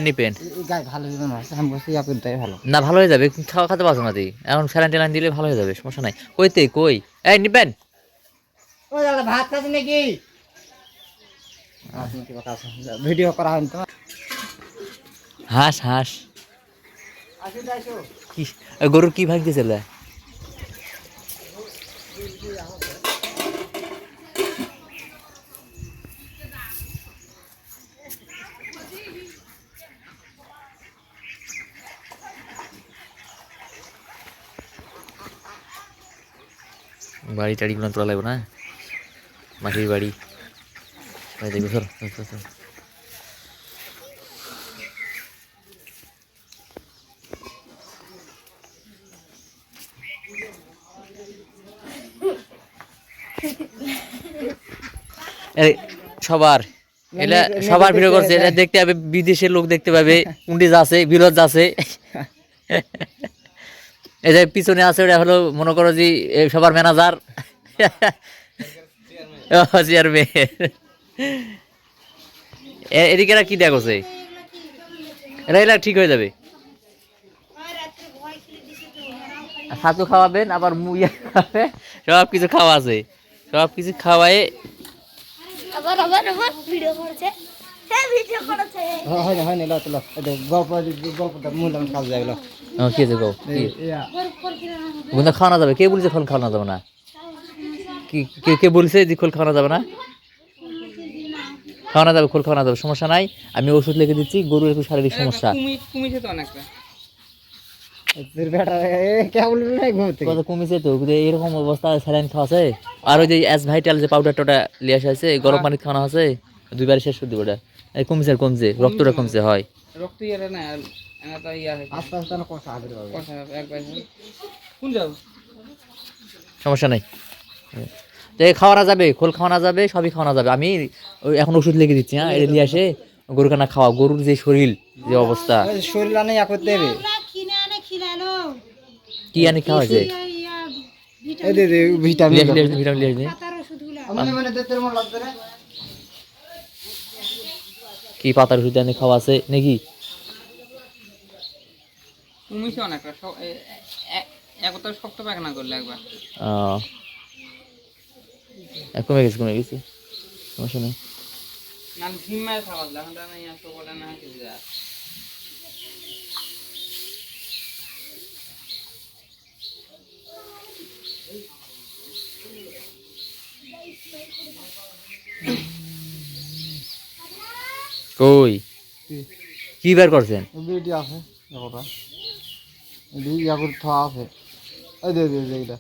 নিপেন গায়ে ভালো হবে না, আমি বলছি আপনারটাই ভালো। না ভালো হয়ে যাবে, খাওয়া খেতে পারছো না তুই এখন, স্যালাইন ট্যালাইন দিলে ভালো হয়ে যাবে, সমস্যা নাই। কইতে কই এই নিপেন ও দাদা ভাত খাচ্ছি নাকি? ভিডিও করা হয় তো। হাঁস হাঁস আসো যাইছো। কি গরুর কি ভাগতেছিল? বাড়ি টাড়িগুলো তোলা লাগবে না, মাটির বাড়ি দেখবো। সর সর, সর। এই সবার এটা সবার ভিডিও করছে, এটা দেখতে পাবে বিদেশের লোক, দেখতে পাবে উন্ডিজ আছে, বিরোধ আছে। এই যে পিছনে আছে ওটা হলো মনে করো যে সবার ম্যানেজার, চেয়ারম্যান। এদিকে এরা কি দেখছে, এরা এরা ঠিক হয়ে যাবে। ছাতু খাওয়াবেন আবার মুইয়া খাবে, সব কিছু খাওয়া আছে, সব কিছু খাওয়ায়। আবার আবার আবার ভিডিও করছে, হ্যাঁ ভিডিও করছে। হয় না হয় না, লো গল্পটা মূল্য কাজ যায় লো। কি আছে গো, বন্ধু খাওয়ানো যাবে? কে বলছে খোল খাওয়ানো যাবে না? কি কে কে বলছে যে খোল খাওয়ানো যাবে না? খাওয়ানো যাবে, খোল খাওয়ানো যাবে, সমস্যা নাই। আমি ওষুধ লিখে দিচ্ছি, গরুর একটু শারীরিক সমস্যা। কমিছে তো অনেকটা, কত কমিছে তো, এরকম অবস্থা স্যালাইন খাওয়া আছে। আর ওই যে এস ভাইটাল যে পাউডার টোটা লিয়ে আসা আছে, গরম পানি খাওয়ানো আছে, দুইবার শেষ করে দিব। ওটা কমছে, আর কমছে, রক্তটা কমছে হয়। রক্ত ইয়ারে না এনাটা ইয়া হয়, আস্তে আস্তে না কষা হবে, কষা হবে একবার। কোন যাব, সমস্যা নাই। তো খাওয়ানো যাবে, খোল খাওয়ানো যাবে, সবই খাওয়ানো যাবে। আমি এখন ওষুধ লিখে দিচ্ছি, হ্যাঁ এটা নিয়ে আসে গরুকে না খাওয়া। গরুর যে শরীর, যে অবস্থা, শরীর আনে ইয়া করতে হবে। কি আনি খাওয়া হয়েছে? এই দে দে ভিটামিন ভিটামিন লিয়ে আসবে। মানে দেখতে মন লাগছে রে। কি পাতার ওষুধ আনি খাওয়া আছে নাকি? কমিছে অনেকটা, একবার শক্ত পায়খানা করলে একবার। কমে গেছে, কমে গেছে, সমস্যা নেই। না ঝিমায় খাওয়া লাগে না, ইয়া তো বলে না কিছু যা। কই কি বের করছেন? ভিডিও আছে দেখোটা, ভিডিও করে থা আছে। এই দে দে দে এটা,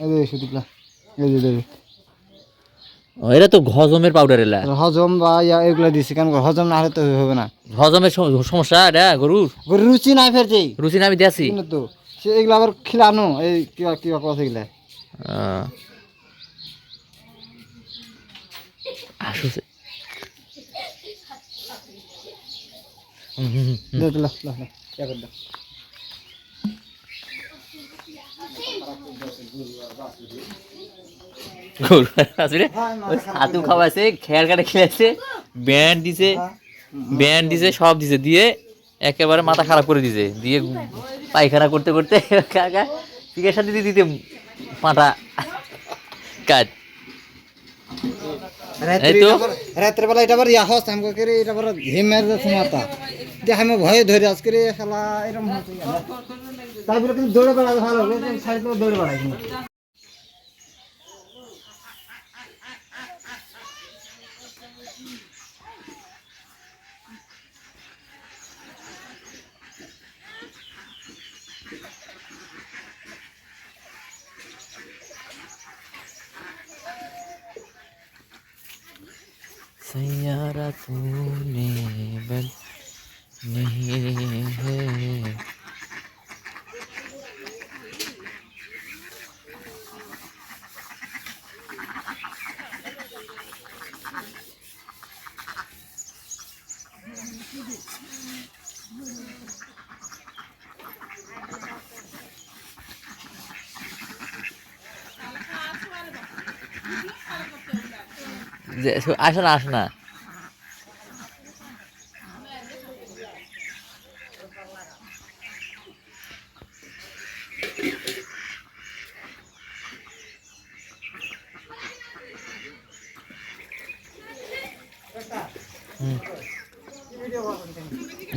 এই দে শুধুলা, এই দে দে। এটা তো হজমের পাউডার, এলা হজম বা ইয়া এগুলা দিছি, কেন হজম না হলে তো হবে না। হজমের সমস্যা এটা গরুর, গরুর রুচি নাই ফেরছে, রুচি না আমি দিয়েছি তো সে এগুলা আবার খিলানো, এই কিবা কিবা কথা এগুলা আসছে। দে দে লা লা লা ইয়া কর দে। হাতু খাওয়াছে, খেয়াল কাটে খেলেছে, ব্যান্ড দিছে, ব্যান্ড দিছে, সব দিছে, দিয়ে একেবারে মাথা খারাপ করে দিছে, দিয়ে পায়খানা করতে করতে কাকা চিকিৎসা দিতে দিতে পাটা কাজ। রাত্রেবেলা এটা আবার ইয়া হস আমাকে করে, এটা আবার ঘেমের সময়টা দিয়ে আমি ভয়ে ধরে আজকে খেলা এরকম হচ্ছে। তারপরে কিন্তু দৌড়ে বেড়াতে ভালো, সাইড করে দৌড়ে বেড়াই। सैयारा तूने बल नहीं है। আসো না, আসো না।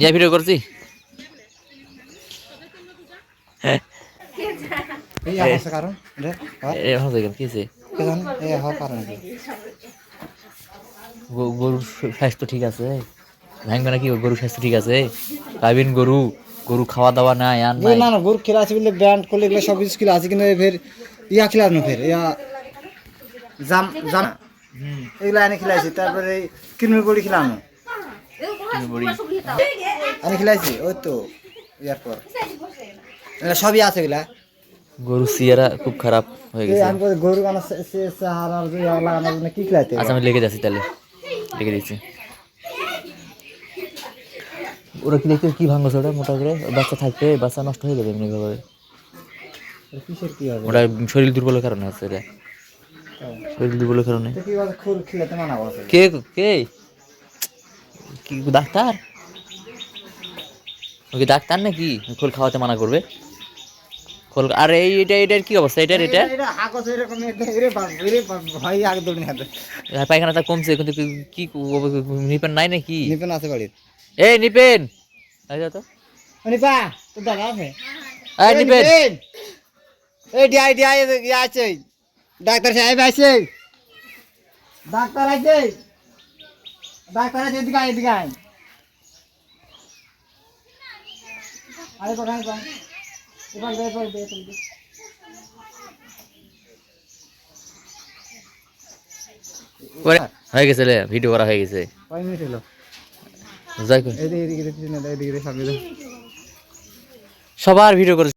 যা ভিডিও করছি এই আছে কারণ রে এখন দেখেন কি আছে কে জানে এই হওয়ার কারণ কি গরুর স্বাস্থ্য ঠিক আছে ভাঙবে নাকি গরুর স্বাস্থ্য ঠিক আছে গাভিন গরু গরু খাওয়া দাওয়া নাই আর নাই না না গরু খেলা আছে বলে ব্যান্ড করলে এগুলো সব কিছু খেলা আছে কিন্তু ফের ইয়া খেলানো ফের ইয়া জাম জাম এগুলো এনে খেলাইছি তারপরে কিনমি বড়ি খেলানো এনে খেলাইছি ওই তো ইয়ার পর এগুলো সবই আছে এগুলা গরু সিয়ারা খুব খারাপ হয়ে গেছে আমি গরু কানা সাহারার লাগানোর জন্য কি খেলাইতে আচ্ছা আমি লেগে যাচ্ছি তাহলে লেগে দিচ্ছি ওরা কি দেখতে কি ভাঙছে ওটা মোটা করে বাচ্চা থাকতে বাচ্চা নষ্ট হয়ে যাবে এমনি ভাবে কিসের কি হবে ওটা শরীর দুর্বলের কারণে আছে এটা শরীর দুর্বলের কারণে তো কি বলে খুর খেলাতে মানা করছে কে কে কি ডাক্তার ওকে ডাক্তার নাকি খোল খাওয়াতে মানা করবে খোল আর এটার কি অবস্থা এটা এটা হাগজ এরকম রে ভাই আগে দৌড়ে হাতে পায়খানাটা কমছে কিন্তু কি নিপেন নাই নাকি নিপেন আছে বাড়ির এই নিপেন আচ্ছা তো নিপা তো দাদা আছে এই নিপেন এই ডিআই ডিআই ইয়া আছে ডাক্তার সাহেব আছে ডাক্তার আছে ডাক্তার আছে এদিকে আয় এদিকে আয় আরে কোথায় কোন এবার দে হয়ে গেছে ভিডিও করা হয়ে গেছে কয় মিনিট হলো যাই কর এদিকে এদিকে সামনে সবার ভিডিও করে